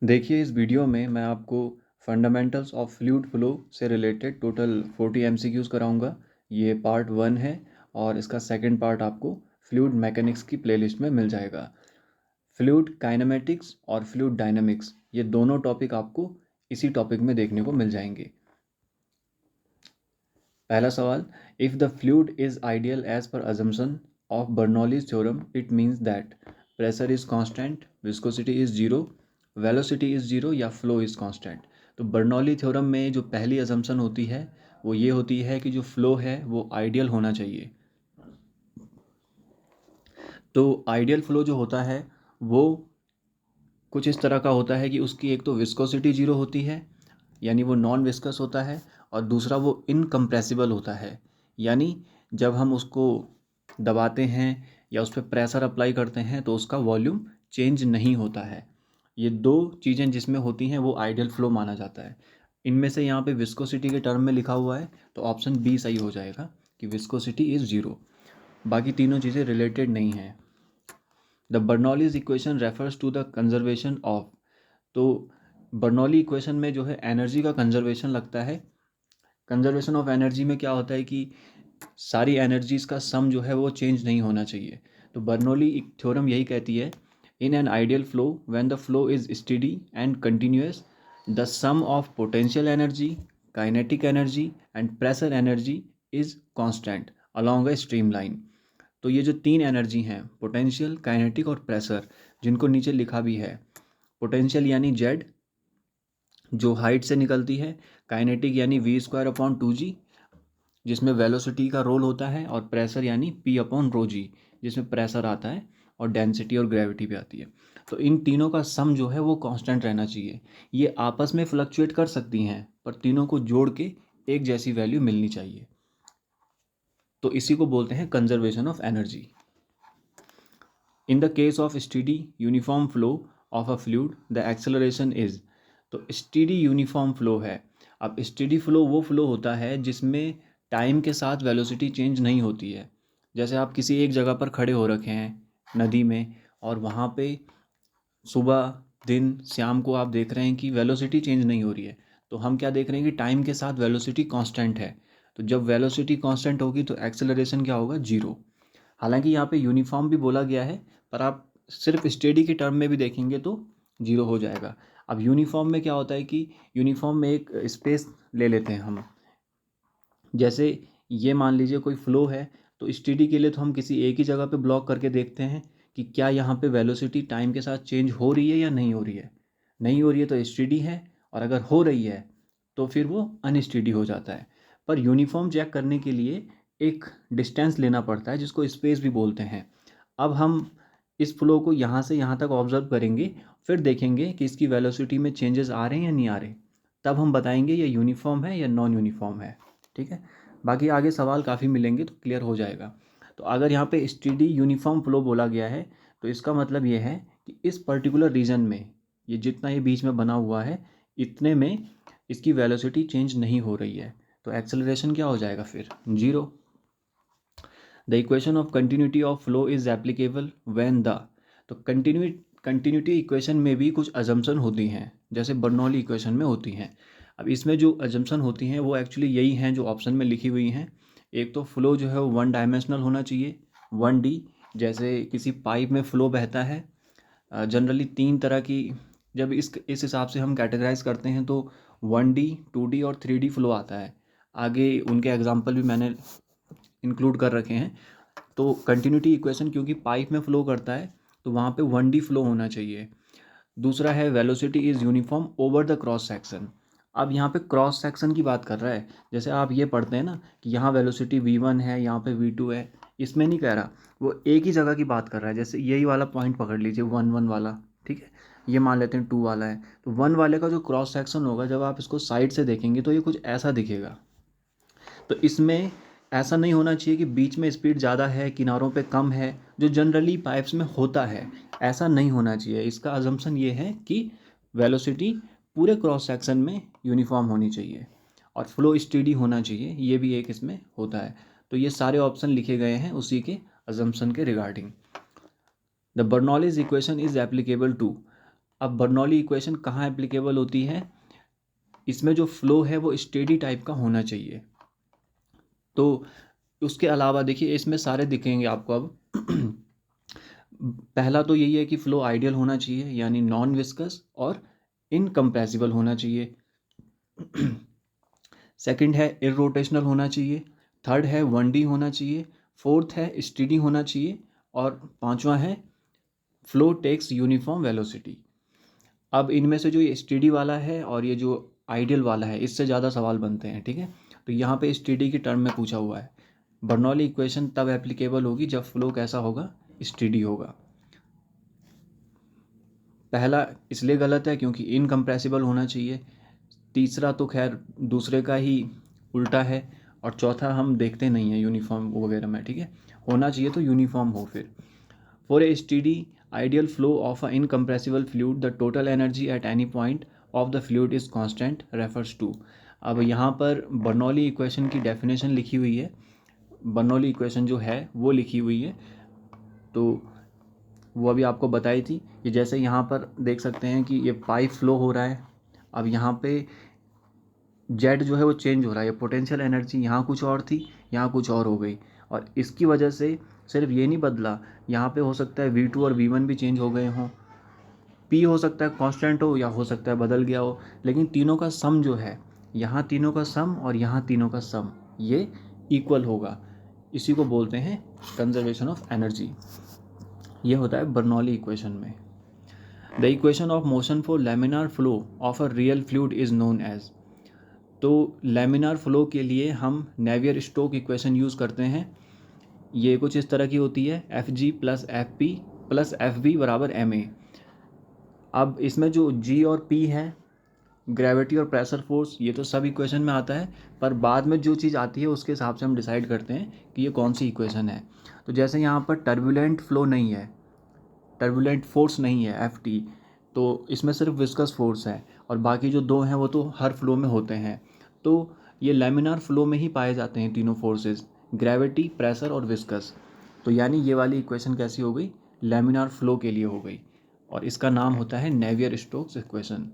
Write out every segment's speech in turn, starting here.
देखिए इस वीडियो में मैं आपको फंडामेंटल्स ऑफ फ्लूइड फ्लो से रिलेटेड टोटल 40 एमसीक्यूज़ कराऊंगा। ये पार्ट 1 है और इसका सेकंड पार्ट आपको फ्लूइड मैकेनिक्स की प्लेलिस्ट में मिल जाएगा। फ्लूइड काइनेमेटिक्स और फ्लूइड डायनामिक्स ये दोनों टॉपिक आपको इसी टॉपिक में देखने को मिल जाएंगे। पहला सवाल, if the fluid is ideal as per assumption of Bernoulli's theorem it means that pressure is constant, viscosity is zero, velocity is zero या फ्लो इज कांस्टेंट। तो बर्नौली थ्योरम में जो पहली अजम्पशन होती है वो ये होती है कि जो फ्लो है वो आइडियल होना चाहिए। तो आइडियल फ्लो जो होता है वो कुछ इस तरह का होता है कि उसकी एक तो विस्कोसिटी जीरो होती है, यानी वो नॉन विस्कस होता है, और दूसरा वो इनकम्प्रेसिबल होता है, यानी जब हम उसको दबाते हैं या उस पर प्रेशर अप्लाई करते हैं तो उसका वॉल्यूम चेंज नहीं होता है। ये दो चीज़ें जिसमें होती हैं वो आइडियल फ्लो माना जाता है। इनमें से यहाँ पे विस्कोसिटी के टर्म में लिखा हुआ है तो ऑप्शन बी सही हो जाएगा कि विस्कोसिटी इज़ ज़ीरो। बाकी तीनों चीज़ें रिलेटेड नहीं हैं। The Bernoulli's equation refers to the conservation of. तो बर्नौली इक्वेशन में जो है एनर्जी का कंजर्वेशन लगता है। कंजर्वेशन ऑफ एनर्जी में क्या होता है कि सारी एनर्जीज का सम जो है वो चेंज नहीं होना चाहिए। तो बर्नौली थ्योरम यही कहती है, in an ideal flow when the flow is steady and continuous the sum of potential energy, kinetic energy and pressure energy is constant along a streamline. तो ये जो तीन एनर्जी हैं, पोटेंशियल, काइनेटिक और pressure, जिनको नीचे लिखा भी है, पोटेंशियल यानी जेड जो हाइट से निकलती है, काइनेटिक यानी वी स्क्वायर अपॉन टू जी जिसमें वेलोसिटी का रोल होता है, और प्रेशर यानी पी अपॉन रो जी जिसमें प्रेशर आता है और डेंसिटी और ग्रेविटी भी आती है। तो इन तीनों का सम जो है वो कांस्टेंट रहना चाहिए। ये आपस में फ्लक्चुएट कर सकती हैं पर तीनों को जोड़ के एक जैसी वैल्यू मिलनी चाहिए। तो इसी को बोलते हैं conservation of energy. In the case of steady uniform flow of a fluid the acceleration is. तो स्टेडी यूनिफॉर्म फ्लो है। अब स्टेडी फ्लो वो फ्लो होता है जिसमें टाइम के साथ वेलोसिटी चेंज नहीं होती है। जैसे आप किसी एक जगह पर खड़े हो रखे हैं नदी में, और वहाँ पे सुबह, दिन, शाम को आप देख रहे हैं कि वेलोसिटी चेंज नहीं हो रही है। तो हम क्या देख रहे हैं कि टाइम के साथ वेलोसिटी कांस्टेंट है। तो जब वेलोसिटी कांस्टेंट होगी तो एक्सेलरेशन क्या होगा, जीरो। हालांकि यहाँ पे यूनिफॉर्म भी बोला गया है पर आप सिर्फ स्टेडी के टर्म में भी देखेंगे तो जीरो हो जाएगा। अब यूनिफॉर्म में क्या होता है कि यूनिफॉर्म में एक स्पेस ले लेते हैं हम। जैसे ये मान लीजिए कोई फ्लो है, तो स्टेडी के लिए तो हम किसी एक ही जगह पे ब्लॉक करके देखते हैं कि क्या यहाँ पे वेलोसिटी टाइम के साथ चेंज हो रही है या नहीं हो रही है। नहीं हो रही है तो स्टेडी है, और अगर हो रही है तो फिर वो अनस्टेडी हो जाता है। पर यूनिफॉर्म चेक करने के लिए एक डिस्टेंस लेना पड़ता है जिसको स्पेस भी बोलते हैं। अब हम इस फ्लो को यहाँ से यहाँ तक ऑब्जर्व करेंगे, फिर देखेंगे कि इसकी वेलोसिटी में चेंजेस आ रहे हैं या नहीं आ रहे। तब हम बताएंगे ये यूनिफॉर्म है या नॉन यूनिफॉर्म है। ठीक है, बाकी आगे सवाल काफ़ी मिलेंगे तो क्लियर हो जाएगा। तो अगर यहाँ पे स्टेडी यूनिफॉर्म फ्लो बोला गया है तो इसका मतलब ये है कि इस पर्टिकुलर रीजन में, ये जितना ये बीच में बना हुआ है, इतने में इसकी वेलोसिटी चेंज नहीं हो रही है। तो एक्सेलरेशन क्या हो जाएगा फिर, zero. The equation of continuity of flow is applicable when the. तो कंटिन्यूटी इक्वेशन में भी कुछ अजम्पशन होती हैं जैसे बर्नौली इक्वेशन में होती हैं। अब इसमें जो अजम्पशन होती हैं वो एक्चुअली यही हैं जो ऑप्शन में लिखी हुई हैं। एक तो फ्लो जो है वो वन डायमेंशनल होना चाहिए, 1D। जैसे किसी पाइप में फ्लो बहता है, जनरली तीन तरह की, जब इस हिसाब से हम कैटेगराइज करते हैं तो 1D, 2D और 3D फ्लो आता है। आगे उनके एग्जाम्पल भी मैंने इंक्लूड कर रखे हैं। तो कंटिन्यूटी इक्वेशन क्योंकि पाइप में फ्लो करता है तो वहाँ पे 1D फ्लो होना चाहिए। दूसरा है velocity is uniform over the cross section. अब यहाँ पे क्रॉस सेक्शन की बात कर रहा है। जैसे आप ये पढ़ते हैं ना कि यहाँ वेलोसिटी V1 है, यहाँ पे V2 है, इसमें नहीं कह रहा, वो एक ही जगह की बात कर रहा है। जैसे यही वाला पॉइंट पकड़ लीजिए, 1 1 वाला, ठीक है, ये मान लेते हैं 2 वाला है। तो 1 वाले का जो क्रॉस सेक्शन होगा जब आप इसको साइड से देखेंगे तो ये कुछ ऐसा दिखेगा। तो इसमें ऐसा नहीं होना चाहिए कि बीच में स्पीड ज़्यादा है, किनारों पे कम है, जो जनरली पाइप्स में होता है। ऐसा नहीं होना चाहिए। इसका अजम्पशन ये है कि वेलोसिटी पूरे क्रॉस सेक्शन में यूनिफॉर्म होनी चाहिए और फ्लो स्टेडी होना चाहिए, ये भी एक इसमें होता है। तो ये सारे ऑप्शन लिखे गए हैं उसी के अजम्पशन के regarding. The Bernoulli's equation is applicable to. अब बर्नौली इक्वेशन कहाँ एप्लीकेबल होती है? इसमें जो फ्लो है वो स्टेडी टाइप का होना चाहिए। तो उसके अलावा देखिए इसमें सारे दिखेंगे आपको अब। पहला तो यही है कि फ्लो आइडियल होना चाहिए, यानी नॉन विस्कस और इनकम्प्रेसिबल होना चाहिए। सेकंड है इररोटेशनल होना चाहिए। थर्ड है 1D होना चाहिए। फोर्थ है स्टेडी होना चाहिए। और पांचवा है फ्लो टेक्स यूनिफॉर्म वेलोसिटी। अब इनमें से जो ये स्टेडी वाला है और ये जो आइडियल वाला है, इससे ज़्यादा सवाल बनते हैं, ठीक है। तो यहाँ पे स्टेडी की टर्म में पूछा हुआ है। बर्नौली इक्वेशन तब एप्लीकेबल होगी जब फ्लो कैसा होगा? स्टेडी होगा। पहला इसलिए गलत है क्योंकि इनकम्प्रेसिबल होना चाहिए। तीसरा तो खैर दूसरे का ही उल्टा है। और चौथा हम देखते नहीं हैं यूनिफॉर्म वगैरह में, ठीक है। होना चाहिए तो यूनिफॉर्म हो फिर। For a steady ideal flow of a incompressible fluid the total energy at any point of the fluid is constant refers to. अब यहाँ पर बर्नौली इक्वेशन की डेफिनेशन लिखी हुई है। बर्नौली इक्वेशन जो है वो लिखी हुई है, तो वो अभी आपको बताई थी कि जैसे यहाँ पर देख सकते हैं कि ये पाइप फ्लो हो रहा है। अब यहाँ पे जेड जो है वो चेंज हो रहा है, ये पोटेंशियल एनर्जी यहाँ कुछ और थी, यहाँ कुछ और हो गई। और इसकी वजह से सिर्फ ये नहीं बदला, यहाँ पे हो सकता है V2 और V1 भी चेंज हो गए हों। P हो सकता है कांस्टेंट हो या हो सकता है बदल गया हो, लेकिन तीनों का सम जो है, यहाँ तीनों का सम और यहाँ तीनों का सम, ये इक्वल होगा। इसी को बोलते हैं कंजर्वेशन ऑफ एनर्जी। ये होता है बर्नौली इक्वेशन में। The equation of motion for laminar flow of a real fluid is known as. तो लैमिनार फ्लो के लिए हम नेवियर स्टोक इक्वेशन यूज़ करते हैं। ये कुछ इस तरह की होती है, Fg plus Fp plus Fb बराबर ma। अब इसमें जो G और P है, ग्रेविटी और प्रेशर फोर्स, ये तो सब इक्वेशन में आता है, पर बाद में जो चीज़ आती है उसके हिसाब से हम डिसाइड करते हैं कि ये कौन सी इक्वेशन है। तो जैसे यहाँ पर टर्बुलेंट फ्लो नहीं है, टर्बुलेंट फोर्स नहीं है Ft, तो इसमें सिर्फ विस्कस फोर्स है, और बाकी जो दो हैं वो तो हर फ्लो में होते हैं। तो ये लैमिनार फ्लो में ही पाए जाते हैं तीनों फोर्सेस, ग्रेविटी, प्रेशर और विस्कस। तो यानी ये वाली इक्वेशन कैसी हो गई? लैमिनार फ्लो के लिए हो गई, और इसका नाम होता है Navier Stokes equation.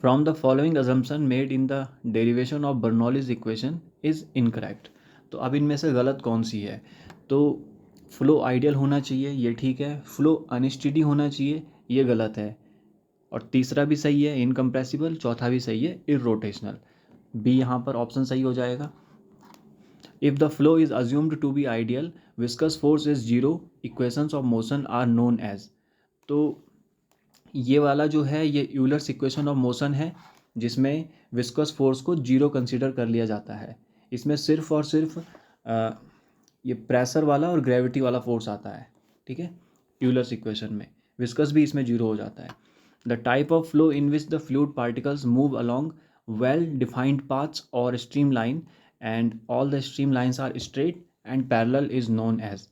From the following assumption made in the derivation of Bernoulli's equation is incorrect. तो अब इनमें से गलत कौन सी है? तो फ्लो आइडियल होना चाहिए, ये ठीक है। फ्लो अनस्टेडी होना चाहिए, ये गलत है। और तीसरा भी सही है, इनकम्प्रेसिबल। चौथा भी सही है, इररोटेशनल। बी यहाँ पर ऑप्शन सही हो जाएगा। If the flow is assumed to be ideal, viscous force is zero, equations of motion are known as. तो ये वाला जो है ये यूलर्स इक्वेशन ऑफ मोशन है, जिसमें विस्कस फोर्स को जीरो कंसीडर कर लिया जाता है। इसमें सिर्फ और सिर्फ ये प्रेशर वाला और ग्रेविटी वाला फोर्स आता है, ठीक है। यूलर्स इक्वेशन में विस्कस भी इसमें जीरो हो जाता है। The type of flow in which the fluid particles move along well defined paths और stream line and all the stream lines are straight and parallel is known as.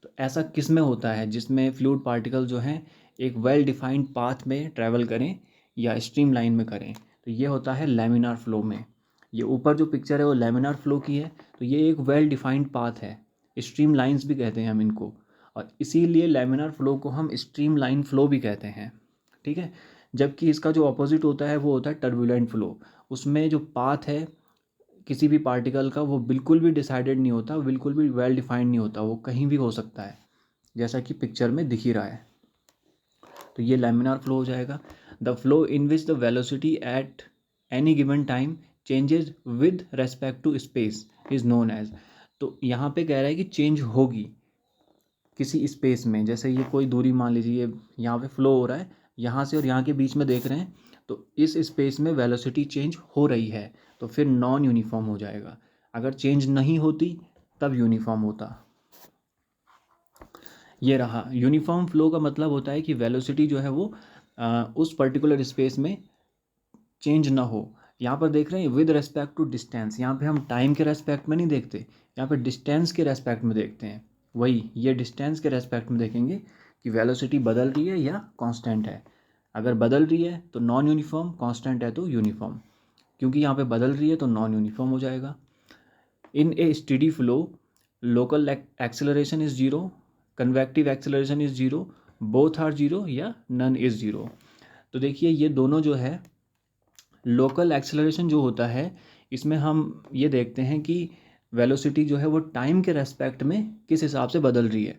तो ऐसा किस में होता है जिसमें फ्लूइड पार्टिकल जो हैं एक वेल डिफाइंड पाथ में ट्रैवल करें या स्ट्रीम लाइन में करें? तो ये होता है लैमिनार फ्लो में। ये ऊपर जो पिक्चर है वो लैमिनार फ्लो की है, तो ये एक वेल डिफाइंड पाथ है, स्ट्रीम लाइंस भी कहते हैं हम इनको, और इसीलिए लैमिनार फ्लो को हम स्ट्रीम लाइन फ्लो भी कहते हैं, ठीक है। जबकि इसका जो अपोजिट होता है वो होता है टर्बुलेंट फ्लो। उसमें जो पाथ है किसी भी पार्टिकल का वो बिल्कुल भी डिसाइडेड नहीं होता, बिल्कुल भी वेल डिफाइंड नहीं होता, वो कहीं भी हो सकता है, जैसा कि पिक्चर में दिख ही रहा है। तो ये लैमिनार फ्लो हो जाएगा। The flow in which the velocity at any given time changes with respect to space is known as. तो यहाँ पे कह रहा है कि चेंज होगी किसी स्पेस में। जैसे ये कोई दूरी मान लीजिए, यहाँ पे फ्लो हो रहा है, यहाँ से और यहाँ के बीच में देख रहे हैं, तो इस स्पेस में वेलोसिटी चेंज हो रही है, तो फिर नॉन यूनिफॉर्म हो जाएगा। अगर चेंज नहीं होती तब यूनिफॉर्म होता। ये रहा यूनिफॉर्म फ्लो का मतलब होता है कि वेलोसिटी जो है वो उस पर्टिकुलर स्पेस में चेंज ना हो। यहाँ पर देख रहे हैं विद रेस्पेक्ट टू डिस्टेंस, यहाँ पे हम टाइम के रेस्पेक्ट में नहीं देखते, यहाँ पे डिस्टेंस के रेस्पेक्ट में देखते हैं। वही ये डिस्टेंस के रेस्पेक्ट में देखेंगे कि वेलोसिटी बदल रही है या कांस्टेंट है। अगर बदल रही है तो नॉन यूनिफॉर्म, कांस्टेंट है तो यूनिफॉर्म। क्योंकि यहाँ पे बदल रही है तो नॉन यूनिफॉर्म हो जाएगा। In a steady flow local acceleration is zero, convective acceleration is zero, both are zero या नन इज़ जीरो। तो देखिए ये दोनों जो है, लोकल एक्सेलरेशन जो होता है इसमें हम ये देखते हैं कि वेलोसिटी जो है वो टाइम के रेस्पेक्ट में किस हिसाब से बदल रही है,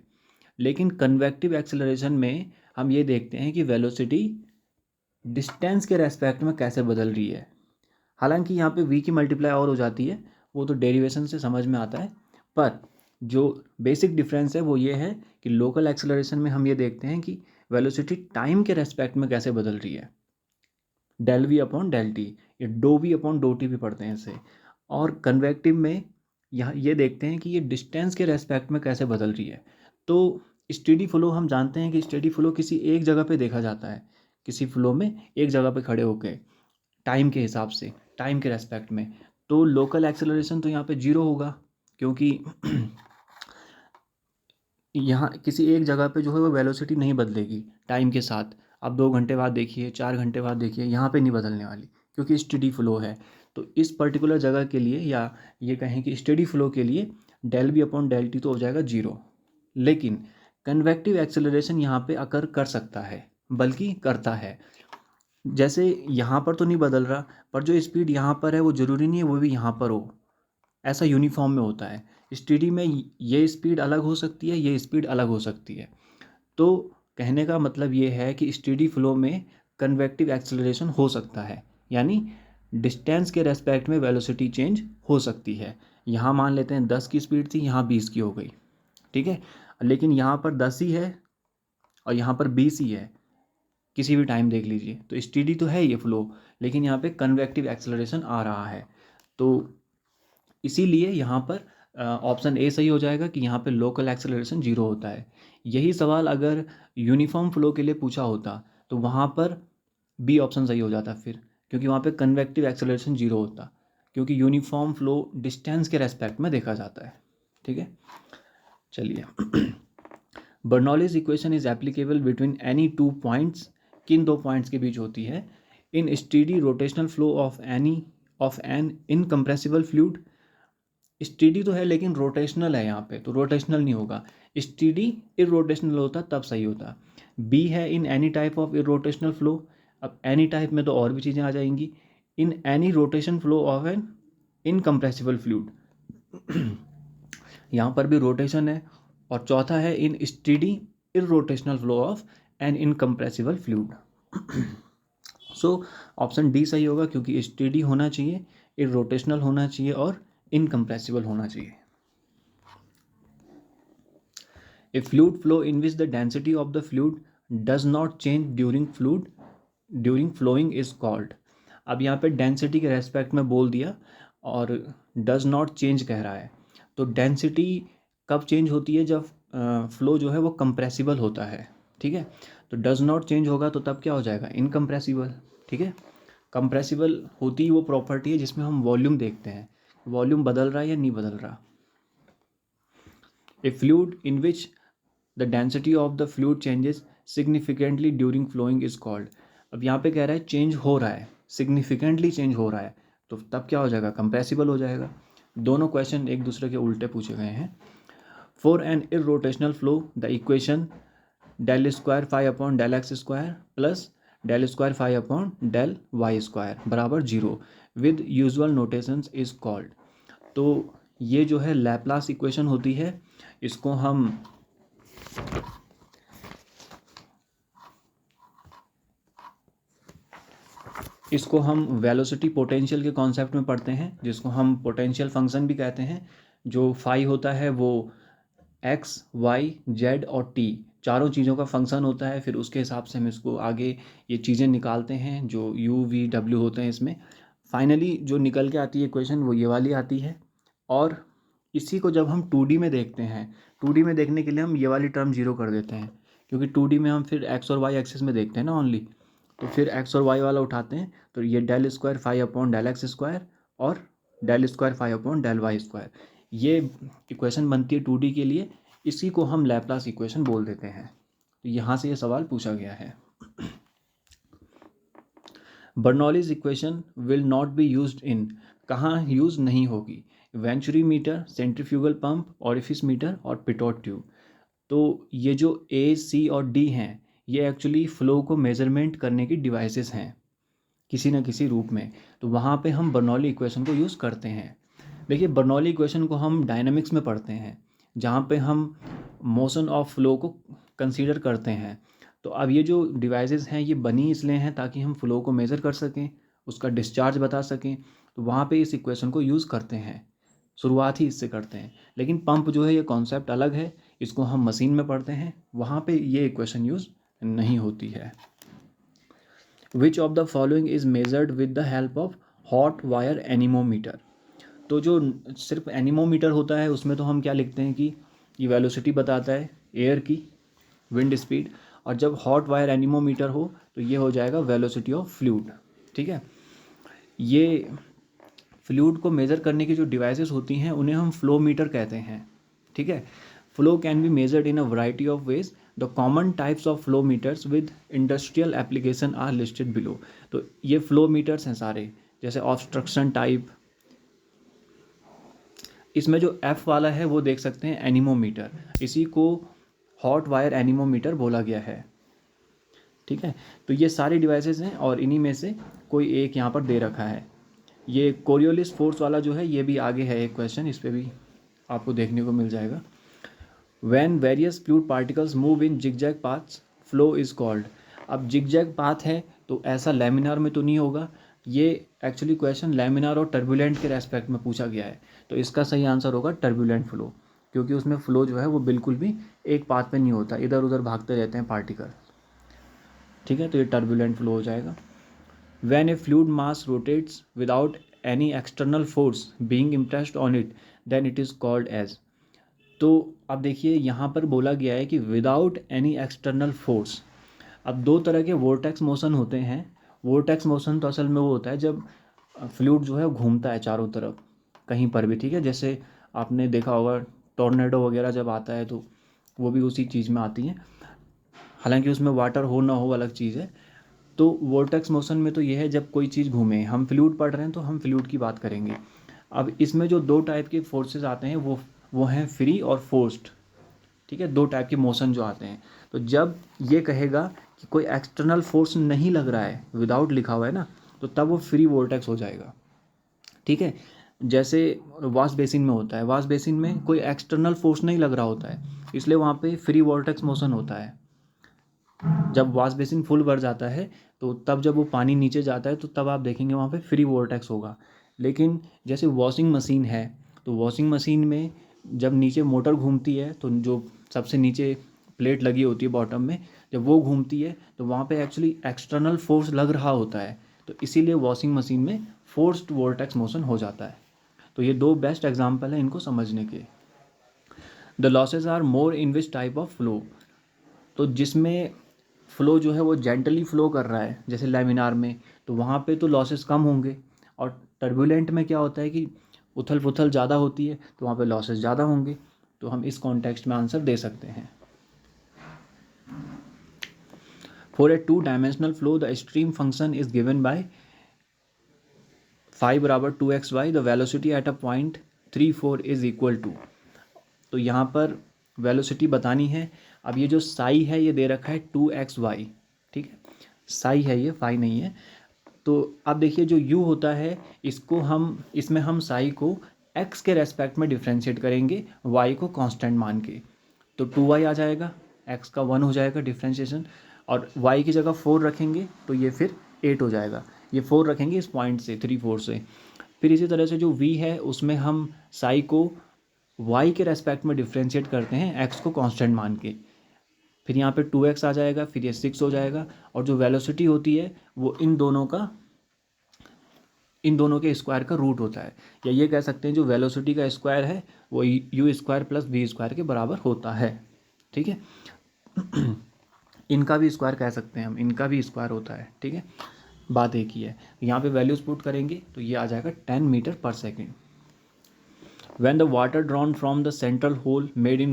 लेकिन कन्वेक्टिव एक्सेलरेशन में हम ये देखते हैं कि वेलोसिटी डिस्टेंस के रेस्पेक्ट में कैसे बदल रही है। हालांकि यहाँ पे v की मल्टीप्लाई और हो जाती है, वो तो डेरिवेशन से समझ में आता है, पर जो बेसिक डिफरेंस है वो ये है कि लोकल एक्सेलरेशन में हम ये देखते हैं कि वेलोसिटी टाइम के रेस्पेक्ट में कैसे बदल रही है, del we upon del T, या डो वी अपॉन डो टी भी पढ़ते हैं इसे। और कन्वेक्टिव में यहाँ ये देखते हैं कि ये डिस्टेंस के रेस्पेक्ट में कैसे बदल रही है। तो स्टेडी फ्लो हम जानते हैं कि स्टेडी फ्लो किसी एक जगह पे देखा जाता है, किसी फ्लो में एक जगह पे खड़े होके टाइम के हिसाब से, टाइम के रेस्पेक्ट में। तो लोकल एक्सेलरेशन तो यहाँ पे जीरो होगा, क्योंकि यहाँ किसी एक जगह पे जो है वो वेलोसिटी नहीं बदलेगी टाइम के साथ। आप 2 घंटे बाद देखिए, 4 घंटे बाद देखिए, यहाँ पे नहीं बदलने वाली, क्योंकि स्टेडी फ्लो है। तो इस पर्टिकुलर जगह के लिए, या ये कहें कि स्टेडी फ्लो के लिए, del B upon del T तो हो जाएगा जीरो। लेकिन कन्वेक्टिव एक्सेलरेशन यहाँ पे अकर कर सकता है, बल्कि करता है। जैसे यहाँ पर तो नहीं बदल रहा, पर जो स्पीड यहाँ पर है वो ज़रूरी नहीं है वो भी यहाँ पर हो, ऐसा यूनिफॉर्म में होता है। स्टेडी में ये स्पीड अलग हो सकती है, ये स्पीड अलग हो सकती है। तो कहने का मतलब ये है कि स्टेडी फ्लो में कन्वेक्टिव एक्सेलरेशन हो सकता है, यानी डिस्टेंस के रेस्पेक्ट में वेलोसिटी चेंज हो सकती है। यहाँ मान लेते हैं 10 की स्पीड थी, यहाँ 20 की हो गई, ठीक है। लेकिन यहाँ पर 10 ही है और यहाँ पर 20 ही है, किसी भी टाइम देख लीजिए। तो स्टेडी तो है ये फ्लो, लेकिन यहाँ पे कन्वेक्टिव एक्सेलरेशन आ रहा है। तो इसीलिए यहाँ पर ऑप्शन ए सही हो जाएगा कि यहाँ पे लोकल एक्सेलरेशन जीरो होता है। यही सवाल अगर यूनिफॉर्म फ्लो के लिए पूछा होता तो वहाँ पर बी ऑप्शन सही हो जाता फिर, क्योंकि वहाँ पे कन्वेक्टिव एक्सेलरेशन जीरो होता, क्योंकि यूनिफॉर्म फ्लो डिस्टेंस के रेस्पेक्ट में देखा जाता है, ठीक है। चलिए Bernoulli's equation is applicable between any two points, किन दो पॉइंट्स के बीच होती है, in steady rotational flow of an incompressible fluid. Steady तो है लेकिन रोटेशनल है यहाँ पे, तो रोटेशनल नहीं होगा। स्टेडी इरोटेशनल होता तब सही होता। बी है in any type of irrotational flow. अब एनी टाइप में तो और भी चीज़ें आ जाएंगी। In any rotation flow of an incompressible fluid, यहाँ पर भी रोटेशन है। और चौथा है in steady irrotational flow of an incompressible fluid. So option D सही होगा, क्योंकि स्टेडी होना चाहिए, इरोटेशनल होना चाहिए और इनकम्प्रेसिबल होना चाहिए। ए fluid flow in which the density of the fluid does not change during following is called. अब यहाँ पे डेंसिटी के रेस्पेक्ट में बोल दिया और डज नॉट चेंज कह रहा है। तो डेंसिटी कब चेंज होती है, जब फ्लो जो है वो कंप्रेसिबल होता है, ठीक है। तो डज नॉट चेंज होगा तो तब क्या हो जाएगा, इनकम्प्रेसिबल, ठीक है। कंप्रेसिबल होती ही वो प्रॉपर्टी है जिसमें हम वॉल्यूम देखते हैं, वॉल्यूम बदल रहा है या नहीं बदल रहा। ए fluid in which the density of the fluid changes significantly during following is called. अब यहाँ पे कह रहा है चेंज हो रहा है, सिग्निफिकेंटली चेंज हो रहा है, तो तब क्या हो जाएगा, कंप्रेसिबल हो जाएगा। दोनों क्वेश्चन एक दूसरे के उल्टे पूछे गए हैं। For an irrotational flow the equation del square phi upon del x square plus del square phi upon del y square बराबर zero with usual notations is called. तो ये जो है लैप्लास इक्वेशन होती है, इसको हम वेलोसिटी पोटेंशियल के कॉन्सेप्ट में पढ़ते हैं, जिसको हम पोटेंशियल फंक्शन भी कहते हैं। जो फाई होता है वो एक्स वाई जेड और टी चारों चीज़ों का फंक्शन होता है। फिर उसके हिसाब से हम इसको आगे ये चीज़ें निकालते हैं, जो यू वी डब्ल्यू होते हैं इसमें। फाइनली जो निकल के आती है इक्वेशन वो ये वाली आती है। और इसी को जब हम 2D में देखते हैं, 2D में देखने के लिए हम ये वाली टर्म जीरो कर देते हैं, क्योंकि 2D में हम फिर एक्स और वाई एक्सिस में देखते हैं ना ओनली। तो फिर एक्स और वाई वाला उठाते हैं, तो ये del square phi upon del x square और del square phi upon del y square, ये इक्वेशन बनती है 2D के लिए। इसी को हम लैप्लास इक्वेशन बोल देते हैं। तो यहाँ से ये सवाल पूछा गया है। Bernoulli's equation will not be used in, कहाँ यूज नहीं होगी, venturi meter, centrifugal pump, orifice meter और पिटोट ट्यूब। तो ये जो ए, सी और डी हैं, ये एक्चुअली फ़्लो को मेज़रमेंट करने की डिवाइसेस हैं किसी न किसी रूप में। तो वहाँ पे हम बर्नौली इक्वेशन को यूज़ करते हैं। देखिए, बर्नौली इक्वेशन को हम डायनामिक्स में पढ़ते हैं, जहाँ पे हम मोशन ऑफ फ्लो को कंसीडर करते हैं। तो अब ये जो डिवाइसेस हैं, ये बनी इसलिए हैं ताकि हम फ्लो को मेज़र कर सकें, उसका डिस्चार्ज बता सकें। तो वहाँ पे इस इक्वेशन को यूज़ करते हैं, शुरुआत ही इससे करते हैं। लेकिन पंप जो है, ये कॉन्सेप्ट अलग है, इसको हम मशीन में पढ़ते हैं, वहाँ पे ये इक्वेशन यूज़ नहीं होती है। Which of the following is measured with the help of hot wire anemometer. तो जो सिर्फ एनीमोमीटर होता है, उसमें तो हम क्या लिखते हैं कि ये वेलोसिटी बताता है एयर की, विंड स्पीड। और जब हॉट वायर एनीमोमीटर हो तो ये हो जाएगा वेलोसिटी ऑफ फ्लूइड। ठीक है, ये फ्लूइड को मेज़र करने की जो डिवाइसेस होती हैं, उन्हें हम फ्लो मीटर कहते हैं। ठीक है, flow can be measured in a variety of ways. The common types of flow meters with industrial application are listed below. तो ये फ्लो मीटर्स हैं सारे, जैसे ऑब्स्ट्रक्शन टाइप। इसमें जो एफ वाला है वो देख सकते हैं एनीमोमीटर, इसी को हॉट वायर एनीमोमीटर बोला गया है। ठीक है, तो ये सारी डिवाइसेस हैं और इन्हीं में से कोई एक यहाँ पर दे रखा है। ये कोरियोलिस फोर्स वाला जो है, ये भी आगे है एक क्वेश्चन, इस पर भी आपको देखने को मिल जाएगा। When various fluid particles move in zigzag paths flow is called. अब जिगजैग पाथ है तो ऐसा लैमिनार में तो नहीं होगा। ये एक्चुअली क्वेश्चन लैमिनार और टर्बुलेंट के रेस्पेक्ट में पूछा गया है, तो इसका सही आंसर होगा टर्बुलेंट फ्लो, क्योंकि उसमें फ्लो जो है वो बिल्कुल भी एक पाथ पे नहीं होता, इधर उधर भागते रहते हैं पार्टिकल। ठीक है, तो ये टर्बुलेंट फ्लो हो जाएगा। When a fluid mass rotates without any external force being impressed on it, then it is called as। तो अब देखिए, यहाँ पर बोला गया है कि विदाउट एनी एक्सटर्नल फोर्स। अब दो तरह के वोर्टेक्स मोशन होते हैं। वोर्टेक्स मोशन तो असल में वो होता है जब फ्लूइड जो है वो घूमता है चारों तरफ कहीं पर भी। ठीक है, जैसे आपने देखा होगा टॉर्नेडो वगैरह जब आता है तो वो भी उसी चीज़ में आती है, हालांकि उसमें वाटर हो ना हो अलग चीज़ है। तो वोर्टेक्स मोशन में तो ये है जब कोई चीज़ घूमे। हम फ्लूइड पढ़ रहे हैं तो हम फ्लूइड की बात करेंगे। अब इसमें जो दो टाइप के फोर्सेस आते हैं वो हैं फ्री और फोर्स्ड। ठीक है, दो टाइप के मोशन जो आते हैं। तो जब ये कहेगा कि कोई एक्सटर्नल फोर्स नहीं लग रहा है, विदाउट लिखा हुआ है ना, तो तब वो फ्री वोर्टेक्स हो जाएगा। ठीक है, जैसे वाश बेसिन में होता है, वाश बेसिन में कोई एक्सटर्नल फोर्स नहीं लग रहा होता है, इसलिए वहाँ पे फ्री वोर्टेक्स मोशन होता है। जब वॉश बेसिन फुल भर जाता है तो तब जब वो पानी नीचे जाता है तो तब आप देखेंगे वहाँ पे फ्री वोर्टेक्स होगा। लेकिन जैसे वॉशिंग मशीन है, तो वॉशिंग मशीन में जब नीचे मोटर घूमती है तो जो सबसे नीचे प्लेट लगी होती है बॉटम में, जब वो घूमती है तो वहाँ पे एक्चुअली एक्सटर्नल फोर्स लग रहा होता है, तो इसीलिए वॉशिंग मशीन में फोर्स्ड वोर्टेक्स मोशन हो जाता है। तो ये दो बेस्ट एग्जाम्पल हैं इनको समझने के। The losses are more in which type of flow. तो जिसमें फ़्लो जो है वो जेंटली फ़्लो कर रहा है, जैसे लैमिनार में, तो वहाँ पे तो लॉसेस कम होंगे। और टर्बुलेंट में क्या होता है कि उथल पुथल ज़्यादा होती है, तो वहाँ पे लॉसेस ज़्यादा होंगे। तो हम इस कॉन्टेक्स्ट में आंसर दे सकते हैं। For a two dimensional flow the stream function is given by five बराबर 2xy, the velocity at a point 3 4 is equal to. तो यहाँ पर वेलोसिटी बतानी है। अब ये जो साई है ये दे रखा है 2xy। ठीक है, साई है ये, फाई नहीं है। तो अब देखिए, जो u होता है इसमें हम साई को x के रेस्पेक्ट में डिफ्रेंशिएट करेंगे, y को कांस्टेंट मान के। तो 2y आ जाएगा, x का 1 हो जाएगा डिफ्रेंशिएशन, और y की जगह 4 रखेंगे तो ये फिर 8 हो जाएगा। ये 4 रखेंगे इस पॉइंट से 3 4 से। फिर इसी तरह से जो v है उसमें हम साई को y के रेस्पेक्ट में डिफ्रेंशिएट करते हैं x को कांस्टेंट मान के। फिर यहाँ पे 2x आ जाएगा, फिर ये 6 हो जाएगा। और जो वेलोसिटी होती है वो इन दोनों के स्क्वायर का रूट होता है, या ये कह सकते हैं जो वेलोसिटी का स्क्वायर है वो U square plus V square के बराबर होता है। ठीक है, इनका भी स्क्वायर कह सकते हैं हम, इनका भी स्क्वायर होता है। ठीक है, बात एक ही है। यहाँ पे वैल्यूज पुट करेंगे तो ये आ जाएगा 10 मीटर पर second. When the water drawn from the central hole made in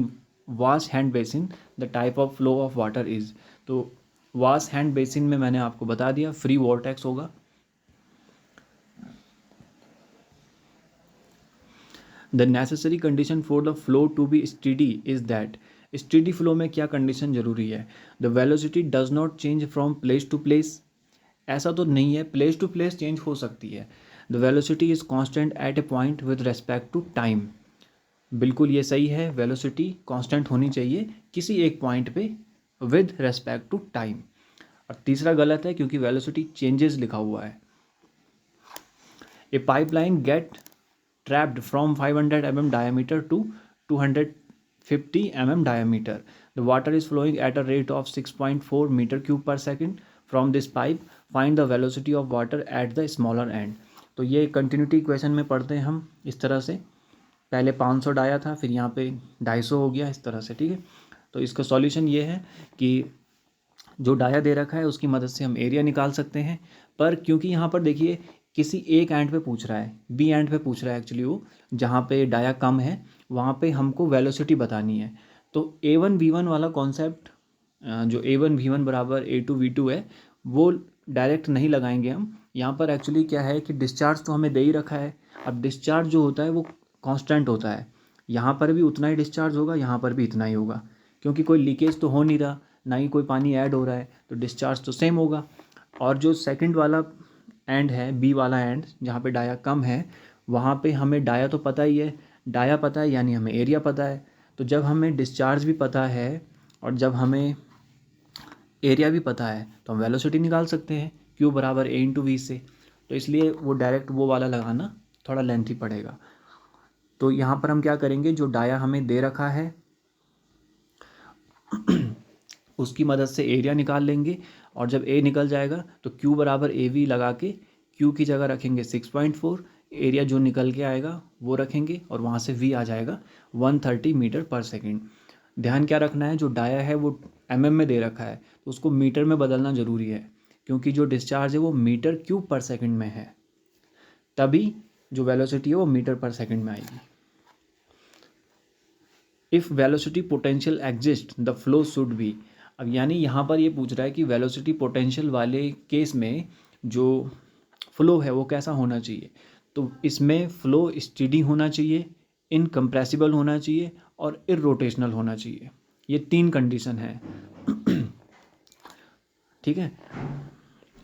vast hand basin, the type of flow of water is। तो vast hand basin में मैंने आपको बता दिया फ्री vortex होगा। The necessary condition for the flow to be steady is that steady flow में क्या condition जरूरी है? The velocity does not change from place to place. ऐसा तो नहीं है, प्लेस टू प्लेस चेंज हो सकती है। The velocity is constant at a point with respect to time. बिल्कुल ये सही है, वेलोसिटी कांस्टेंट होनी चाहिए किसी एक पॉइंट पे विद रेस्पेक्ट टू टाइम। और तीसरा गलत है क्योंकि वेलोसिटी चेंजेस लिखा हुआ है। ए pipeline gate trapped from 500 mm diameter to 250 mm diameter. The water is flowing at a rate of 6.4 meter cube per second from this pipe. Find the velocity of water at the smaller end. तो ये continuity equation में पढ़ते हैं हम इस तरह से, पहले 500 डाया था, फिर यहाँ पे 250 हो गया, इस तरह से, ठीक है। तो इसका सॉल्यूशन ये है कि जो डाया दे रखा है उसकी मदद से हम एरिया निकाल सकते हैं। पर क्योंकि यहाँ पर देखिए किसी एक एंड पे पूछ रहा है, बी एंड पे पूछ रहा है एक्चुअली, वो जहाँ पे डाया कम है वहाँ पे हमको वेलोसिटी बतानी है। तो A1 V1 वाला कॉन्सेप्ट, जो A1 V1 बराबर A2 V2 है, वो डायरेक्ट नहीं लगाएंगे हम। यहाँ पर एक्चुअली क्या है कि डिस्चार्ज तो हमें दे ही रखा है। अब डिस्चार्ज जो होता है वो कांस्टेंट होता है, यहाँ पर भी उतना ही डिस्चार्ज होगा, यहाँ पर भी इतना ही होगा, क्योंकि कोई लीकेज तो हो नहीं रहा, ना ही कोई पानी ऐड हो रहा है, तो डिस्चार्ज तो सेम होगा। और जो सेकंड वाला एंड है, बी वाला एंड, जहाँ पे डाया कम है, वहाँ पे हमें डाया तो पता ही है, डाया पता है यानी हमें एरिया पता है। तो जब हमें डिस्चार्ज भी पता है और जब हमें एरिया भी पता है तो हम वेलोसिटी निकाल सकते हैं, Q बराबर A/V से। तो इसलिए वो डायरेक्ट वो वाला लगाना थोड़ा लेंथी पड़ेगा। तो यहाँ पर हम क्या करेंगे, जो डाया हमें दे रखा है उसकी मदद से एरिया निकाल लेंगे, और जब ए निकल जाएगा तो Q बराबर AV लगा के Q की जगह रखेंगे 6.4, एरिया जो निकल के आएगा वो रखेंगे, और वहाँ से V आ जाएगा 130 मीटर पर सेकेंड। ध्यान क्या रखना है, जो डाया है वो mm में दे रखा है, तो उसको मीटर में बदलना ज़रूरी है, क्योंकि जो डिस्चार्ज है वो मीटर क्यूब पर सेकेंड में है, तभी जो वेलोसिटी है वो मीटर पर सेकेंड में आएगी। If velocity potential exist the flow should be. अब यानी यहाँ पर ये पूछ रहा है कि वेलोसिटी पोटेंशियल वाले केस में जो फ्लो है वो कैसा होना चाहिए। तो इसमें फ्लो स्टेडी होना चाहिए, इनकम्प्रेसिबल होना चाहिए और इरोटेशनल होना चाहिए। ये 3 कंडीशन है। ठीक है,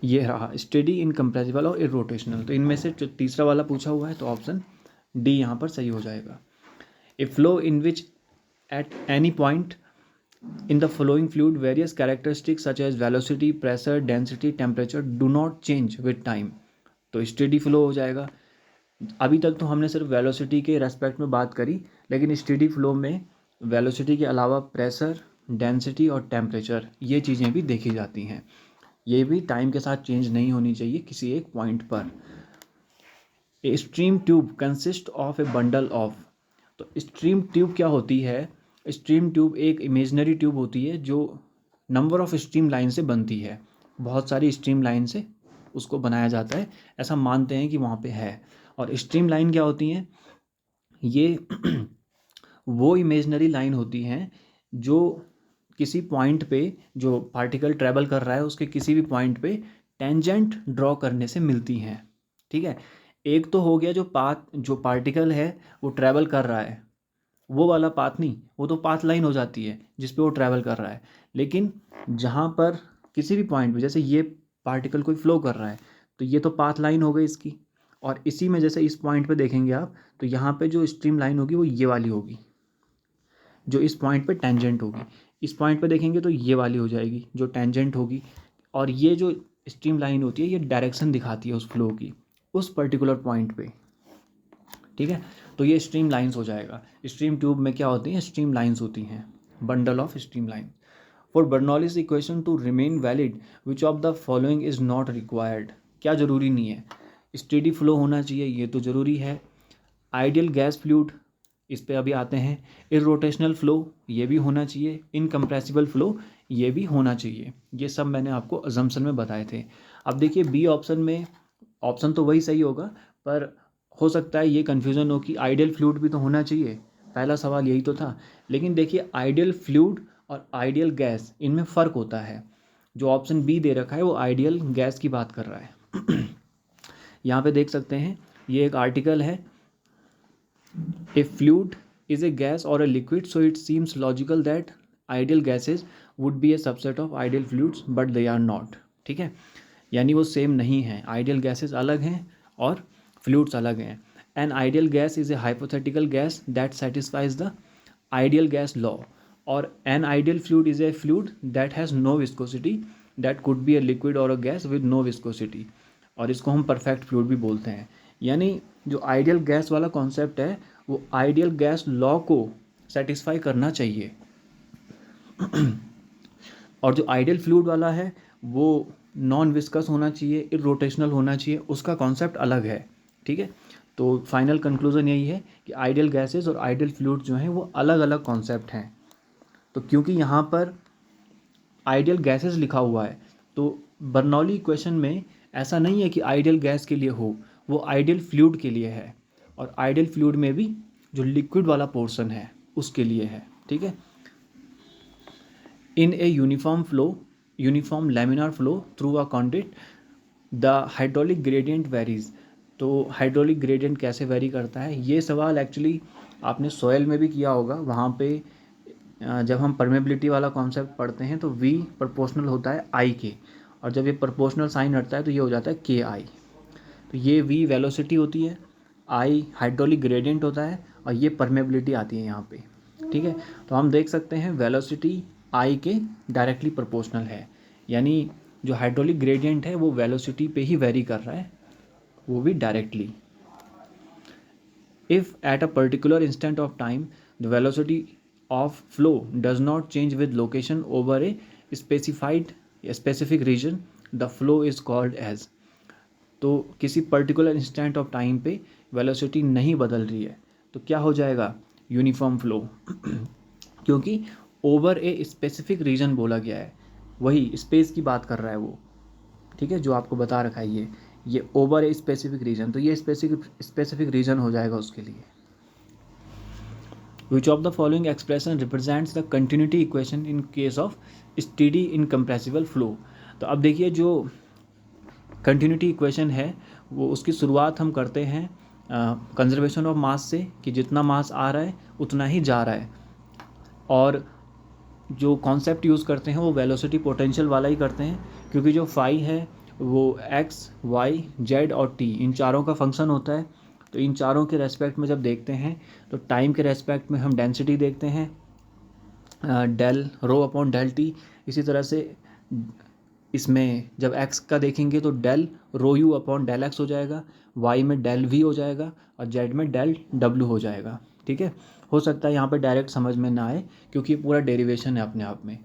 ये रहा स्टेडी, इनकम्प्रेसिबल और इरोटेशनल। तो इनमें से जो तीसरा वाला पूछा हुआ है तो ऑप्शन डी यहाँ पर सही हो जाएगा। ए flow in which at any point in the flowing fluid various characteristics such as velocity, pressure, density, temperature do not change with time। तो स्टेडी फ्लो हो जाएगा। अभी तक तो हमने सिर्फ वेलोसिटी के रेस्पेक्ट में बात करी, लेकिन स्टेडी फ्लो में वेलोसिटी के अलावा प्रेशर, डेंसिटी और टेम्परेचर, ये चीज़ें भी देखी जाती हैं। ये भी टाइम के साथ चेंज नहीं होनी चाहिए किसी एक पॉइंट पर। A stream tube consist of A bundle of. तो स्ट्रीम ट्यूब क्या होती है? स्ट्रीम ट्यूब एक इमेजनरी ट्यूब होती है जो नंबर ऑफ स्ट्रीम लाइन से बनती है। बहुत सारी स्ट्रीम लाइन से उसको बनाया जाता है, ऐसा मानते हैं कि वहाँ पे है। और स्ट्रीम लाइन क्या होती हैं? ये वो इमेजनरी लाइन होती हैं जो किसी पॉइंट पे, जो पार्टिकल ट्रैवल कर रहा है उसके किसी भी पॉइंट पे टेंजेंट ड्रॉ करने से मिलती हैं। ठीक है, एक तो हो गया जो पाथ, जो पार्टिकल है वो ट्रैवल कर रहा है, वो वाला पाथ नहीं, वो तो पाथ लाइन हो जाती है जिस पे वो ट्रैवल कर रहा है। लेकिन जहाँ पर किसी भी पॉइंट पे, जैसे ये पार्टिकल कोई फ्लो कर रहा है तो ये तो पाथ लाइन हो गई इसकी, और इसी में जैसे इस पॉइंट पे देखेंगे आप तो यहाँ पे जो स्ट्रीम लाइन होगी वो ये वाली होगी, जो इस पॉइंट पे टेंजेंट होगी। इस पॉइंट पे देखेंगे तो ये वाली हो जाएगी जो टेंजेंट होगी, और ये जो स्ट्रीम लाइन होती है ये डायरेक्शन दिखाती है उस फ्लो की उस पर्टिकुलर पॉइंट पे। ठीक है, तो ये स्ट्रीम लाइंस हो जाएगा। स्ट्रीम ट्यूब में क्या होती हैं? स्ट्रीम लाइंस होती हैं, bundle of stream line. For Bernoulli's equation two remain valid which of the following is not required. क्या ज़रूरी नहीं है? स्टेडी फ्लो होना चाहिए, ये तो ज़रूरी है। आइडियल गैस फ्लूइड, इस पे अभी आते हैं। इरोटेशनल फ्लो, ये भी होना चाहिए। इनकम्प्रेसिबल फ्लो, ये भी होना चाहिए। ये सब मैंने आपको अजम्पशन में बताए थे। अब देखिए बी ऑप्शन में, ऑप्शन तो वही सही होगा, पर हो सकता है ये कन्फ्यूज़न हो कि आइडियल फ्लूइड भी तो होना चाहिए, पहला सवाल यही तो था। लेकिन देखिए आइडियल फ्लूइड और आइडियल गैस, इनमें फ़र्क होता है। जो ऑप्शन बी दे रखा है वो आइडियल गैस की बात कर रहा है। यहाँ पे देख सकते हैं, ये एक आर्टिकल है। ए fluid is a gas or a liquid, so it seems logical that ideal gases would be a subset of ideal fluids but they are not, ठीक है, यानी वो सेम नहीं है, आइडियल गैसेज अलग हैं और फ्लूइड्स अलग हैं। An ideal gas is a hypothetical gas that satisfies the ideal gas law, और an ideal fluid is a fluid that has no viscosity that could be a liquid और a gas with no viscosity, और इसको हम perfect fluid भी बोलते हैं। यानी जो आइडियल गैस वाला कॉन्सेप्ट है वो आइडियल गैस लॉ को सेटिस्फाई करना चाहिए और जो आइडियल फ्लूइड वाला है वो नॉन विस्कस होना चाहिए, इरोटेशनल होना चाहिए, उसका कॉन्सेप्ट अलग है, ठीक है। तो फाइनल कंक्लूजन यही है कि आइडियल गैसेस और आइडियल फ्लूइड जो हैं वो अलग अलग कॉन्सेप्ट हैं। तो क्योंकि यहाँ पर आइडियल गैसेस लिखा हुआ है तो बर्नौली इक्वेशन में ऐसा नहीं है कि आइडियल गैस के लिए हो, वो आइडियल फ्लूइड के लिए है, और आइडियल फ्लूइड में भी जो लिक्विड वाला पोर्शन है उसके लिए है, ठीक है। In a uniform laminar flow through a conduct the hydraulic gradient varies. तो हाइड्रोलिक ग्रेडियंट कैसे वेरी करता है, ये सवाल एक्चुअली आपने सॉयल में भी किया होगा। वहाँ पे जब हम परमेबिलिटी वाला कॉन्सेप्ट पढ़ते हैं तो V प्रोपोर्शनल होता है I के, और जब ये प्रोपोर्शनल साइन हटता है तो ये हो जाता है KI। तो ये V वेलोसिटी होती है, I हाइड्रोलिक ग्रेडियंट होता है, और ये परमेबिलिटी आती है यहाँ पे, ठीक है। तो हम देख सकते हैं वेलोसिटी I के डायरेक्टली प्रोपोर्शनल है, यानी जो हाइड्रोलिक ग्रेडियंट है वो वेलोसिटी पे ही वेरी कर रहा है, वो भी directly. If at a particular instant of time the velocity of flow does not change with location over a specific region, the flow is called as। तो किसी पर्टिकुलर इंस्टेंट ऑफ टाइम पे velocity नहीं बदल रही है तो क्या हो जाएगा, यूनिफॉर्म फ्लो क्योंकि ओवर ए स्पेसिफिक रीजन बोला गया है, वही स्पेस की बात कर रहा है वो, ठीक है, जो आपको बता रखा है ये ओवर ए स्पेसिफिक रीजन, तो ये स्पेसिफिक रीजन हो जाएगा उसके लिए। Which of the following expression represents the continuity equation in case of steady incompressible flow। तो अब देखिए जो कंटिन्यूटी इक्वेशन है वो उसकी शुरुआत हम करते हैं कंजर्वेशन ऑफ मास से, कि जितना मास आ रहा है उतना ही जा रहा है, और जो कॉन्सेप्ट यूज़ करते हैं वो वेलोसिटी पोटेंशियल वाला ही करते हैं, क्योंकि जो फाई है वो x, y, z और t इन चारों का फंक्शन होता है। तो इन चारों के रेस्पेक्ट में जब देखते हैं तो टाइम के रेस्पेक्ट में हम डेंसिटी देखते हैं del rho upon del T, इसी तरह से इसमें जब x का देखेंगे तो del rho U upon del X हो जाएगा, y में डेल v हो जाएगा और z में डेल w हो जाएगा, ठीक है। हो सकता है यहाँ पे डायरेक्ट समझ में ना आए क्योंकि पूरा डेरिवेशन है अपने आप में,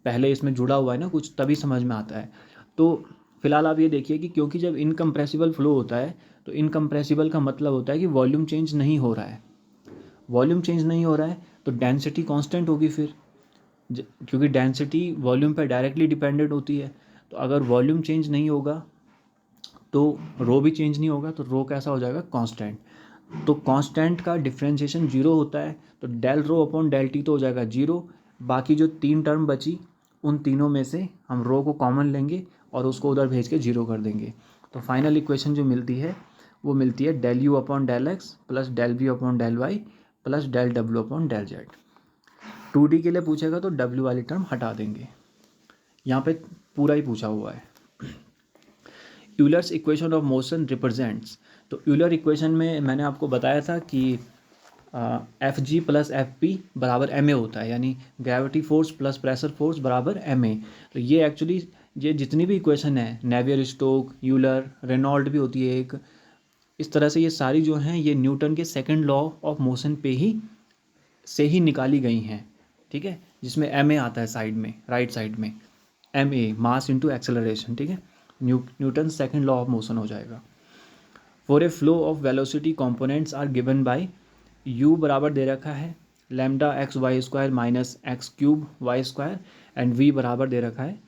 पहले इसमें जुड़ा हुआ है ना कुछ, तभी समझ में आता है। तो फिलहाल आप ये देखिए कि क्योंकि जब इनकम्प्रेसिबल फ्लो होता है तो इनकम्प्रेसिबल का मतलब होता है कि वॉल्यूम चेंज नहीं हो रहा है, वॉल्यूम चेंज नहीं हो रहा है तो डेंसिटी कांस्टेंट होगी फिर, क्योंकि डेंसिटी वॉल्यूम पर डायरेक्टली डिपेंडेंट होती है। तो अगर वॉल्यूम चेंज नहीं होगा तो रो भी चेंज नहीं होगा, तो रो कैसा हो जाएगा, कांस्टेंट। तो कांस्टेंट का डिफ्रेंशिएशन जीरो होता है, तो del rho upon del T तो हो जाएगा जीरो, बाकी जो तीन टर्म बची उन तीनों में से हम रो को कॉमन लेंगे और उसको उधर भेज के जीरो कर देंगे। तो फाइनल इक्वेशन जो मिलती है वो मिलती है del you upon del x plus del we upon del Y plus del W upon del Z. 2D के लिए पूछेगा तो डब्ल्यू वाली टर्म हटा देंगे, यहाँ पे पूरा ही पूछा हुआ है। Euler's equation of motion represents, तो यूलर इक्वेशन में मैंने आपको बताया था कि F G plus F P बराबर एम ए होता है, यानी gravity force plus pressure force बराबर एम ए। तो ये एक्चुअली ये जितनी भी इक्वेशन है, नेवियर स्टोक, यूलर, रेनॉल्ड भी होती है एक, इस तरह से ये सारी जो हैं ये न्यूटन के सेकंड लॉ ऑफ मोशन पे ही से ही निकाली गई हैं, ठीक है, जिसमें एम ए आता है साइड में, राइट साइड में m a mass into acceleration, ठीक है, Newton second law of motion हो जाएगा। For a flow of velocity components are given by u बराबर दे रखा है lambda x y square minus x cube y square, and v बराबर दे रखा है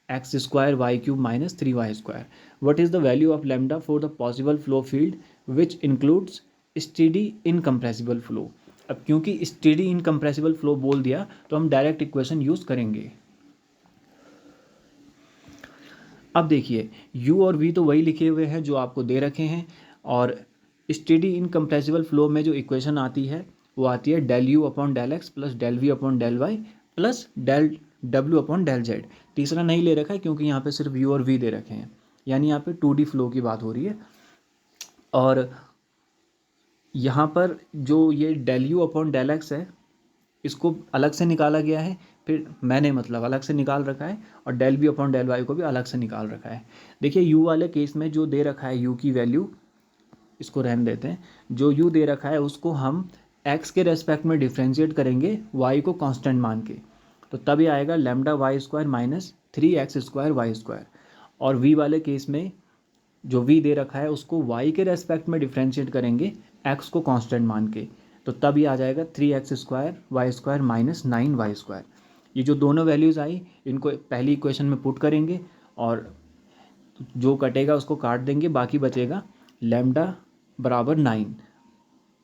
x square y cube minus 3y square. What is the value of lambda for the possible flow field which includes steady incompressible flow. अब क्योंकि steady incompressible flow बोल दिया तो हम डायरेक्ट इक्वेशन यूज़ करेंगे। अब देखिए u और v तो वही लिखे हुए हैं जो आपको दे रखे हैं, और स्टेडी इनकम्प्रेसिबल फ्लो में जो इक्वेशन आती है वो आती है del you upon del x plus del we upon del Y plus del W upon del z. तीसरा नहीं ले रखा है क्योंकि यहाँ पे सिर्फ यू और वी दे रखे हैं, यानी यहाँ पे 2D फ्लो की बात हो रही है। और यहाँ पर जो ये del you upon del x है, इसको अलग से निकाला गया है, फिर मैंने मतलब अलग से निकाल रखा है, और del we upon del y को भी अलग से निकाल रखा है। देखिए यू वाले केस में जो दे रखा है यू की वैल्यू, इसको रहने देते हैं, जो यू दे रखा है उसको हम एक्स के रेस्पेक्ट में डिफ्रेंशिएट करेंगे वाई को कांस्टेंट मान के, तो तब ये आएगा lambda y square minus 3x² y square. और वी वाले केस में जो v दे रखा है उसको y के रेस्पेक्ट में डिफ्रेंशिएट करेंगे x को कांस्टेंट मान के, तो तब ये आ जाएगा 3x² y square minus 9y²। ये जो दोनों वैल्यूज़ आई इनको पहली इक्वेशन में पुट करेंगे, और जो कटेगा उसको काट देंगे, बाकी बचेगा लैम्डा बराबर 9,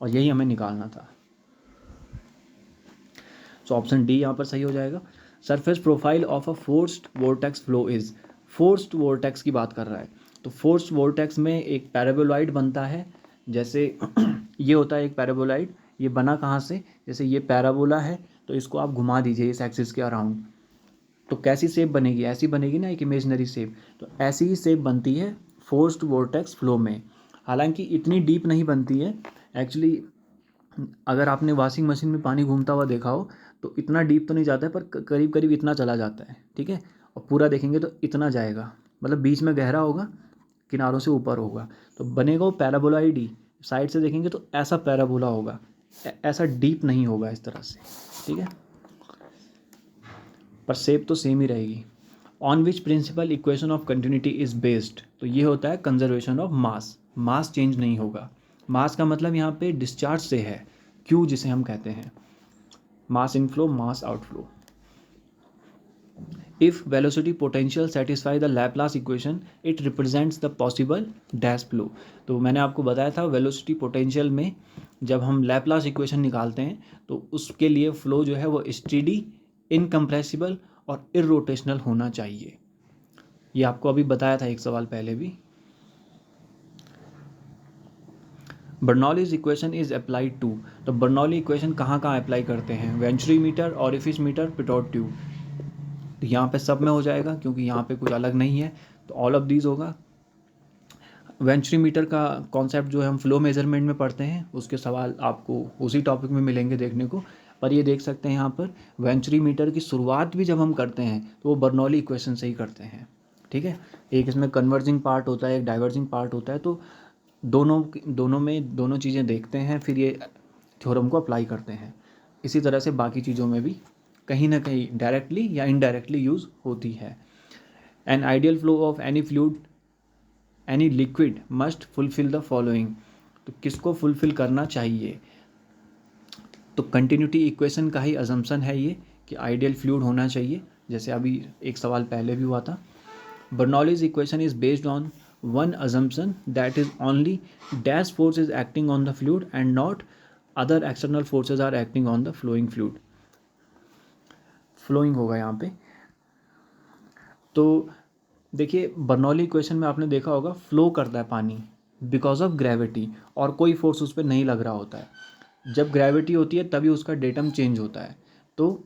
और यही हमें निकालना था। सो ऑप्शन डी यहाँ पर सही हो जाएगा। Surface profile of a forced vortex flow is, forced vortex की बात कर रहा है, तो फोर्स्ड वोर्टेक्स में एक पैराबोलॉइड बनता है, जैसे ये होता है एक पैराबोलॉइड। ये बना कहाँ से, जैसे ये पैराबोला है, तो इसको आप घुमा दीजिए इस एक्सिस के अराउंड, तो कैसी शेप बनेगी, ऐसी बनेगी ना, एक इमेजनरी शेप। तो ऐसी ही शेप बनती है फोर्स्ड वोर्टेक्स फ्लो में, हालांकि इतनी डीप नहीं बनती है एक्चुअली। अगर आपने वॉशिंग मशीन में पानी घूमता हुआ देखा हो तो इतना डीप तो नहीं जाता है, पर करीब करीब इतना चला जाता है, ठीक है। और पूरा देखेंगे तो इतना जाएगा, मतलब बीच में गहरा होगा, किनारों से ऊपर होगा, तो बनेगा वो पैराबोलॉइड ही। साइड से देखेंगे तो ऐसा पैराबोला होगा, ऐसा डीप नहीं होगा इस तरह से, ठीक है, पर शेप तो सेम ही रहेगी। On which principle equation of continuity is based, तो ये होता है conservation of mass, mass change नहीं होगा। मास का मतलब यहाँ पे डिस्चार्ज से है, क्यू जिसे हम कहते हैं, mass inflow mass outflow. If velocity potential satisfy the Laplace equation it represents the possible dash flow. तो मैंने आपको बताया था वेलोसिटी पोटेंशियल में जब हम लैपलास इक्वेशन निकालते हैं तो उसके लिए फ्लो जो है वो स्टेडी, इनकम्प्रेसिबल और इरोटेशनल होना चाहिए। ये आपको अभी बताया था एक सवाल पहले भी। Bernoulli's equation is applied to, तो बर्नौली इक्वेशन कहाँ कहाँ अप्लाई करते हैं, venturi meter, orifice meter, pitot tube. तो यहाँ पे सब में हो जाएगा क्योंकि यहाँ पे कुछ अलग नहीं है, तो ऑल ऑफ दीज होगा। वेंचुरी मीटर का कॉन्सेप्ट जो है हम फ्लो मेजरमेंट में पढ़ते हैं, उसके सवाल आपको उसी टॉपिक में मिलेंगे देखने को। पर ये देख सकते हैं यहाँ पर वेंचुरी मीटर की शुरुआत भी जब हम करते हैं तो वो बर्नौली इक्वेशन से ही करते हैं, ठीक है। एक इसमें कन्वर्जिंग पार्ट होता है, एक डाइवर्जिंग पार्ट होता है, तो दोनों चीज़ें देखते हैं, फिर ये थ्योरम को अप्लाई करते हैं। इसी तरह से बाकी चीज़ों में भी कहीं ना कहीं डायरेक्टली या इनडायरेक्टली यूज़ होती है। N ideal flow of any fluid any liquid must fulfil the following, तो किसको फुलफिल करना चाहिए, तो कंटिन्यूटी इक्वेशन का ही अजम्पशन है ये कि आइडियल फ्लूइड होना चाहिए, जैसे अभी एक सवाल पहले भी हुआ था। Bernoulli's equation is based on one assumption, that is only dash force is acting on the fluid and not other external forces are acting on the flowing fluid। Flowing होगा यहाँ पे। तो देखिए बर्नौली इक्वेशन में आपने देखा होगा flow करता है पानी बिकॉज ऑफ ग्रेविटी, और कोई फोर्स उस पर नहीं लग रहा होता है। जब ग्रेविटी होती है तभी उसका डेटम चेंज होता है, तो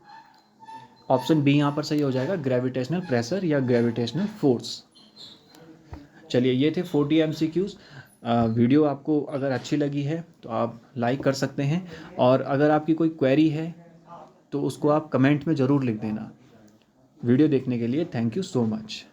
ऑप्शन बी यहाँ पर सही हो जाएगा, ग्रेविटेशनल प्रेशर या ग्रेविटेशनल फोर्स। चलिए ये थे 40 MCQs। वीडियो आपको अगर अच्छी लगी है तो आप लाइक कर सकते हैं, और अगर आपकी कोई क्वेरी है तो उसको आप कमेंट में ज़रूर लिख देना। वीडियो देखने के लिए थैंक यू सो मच।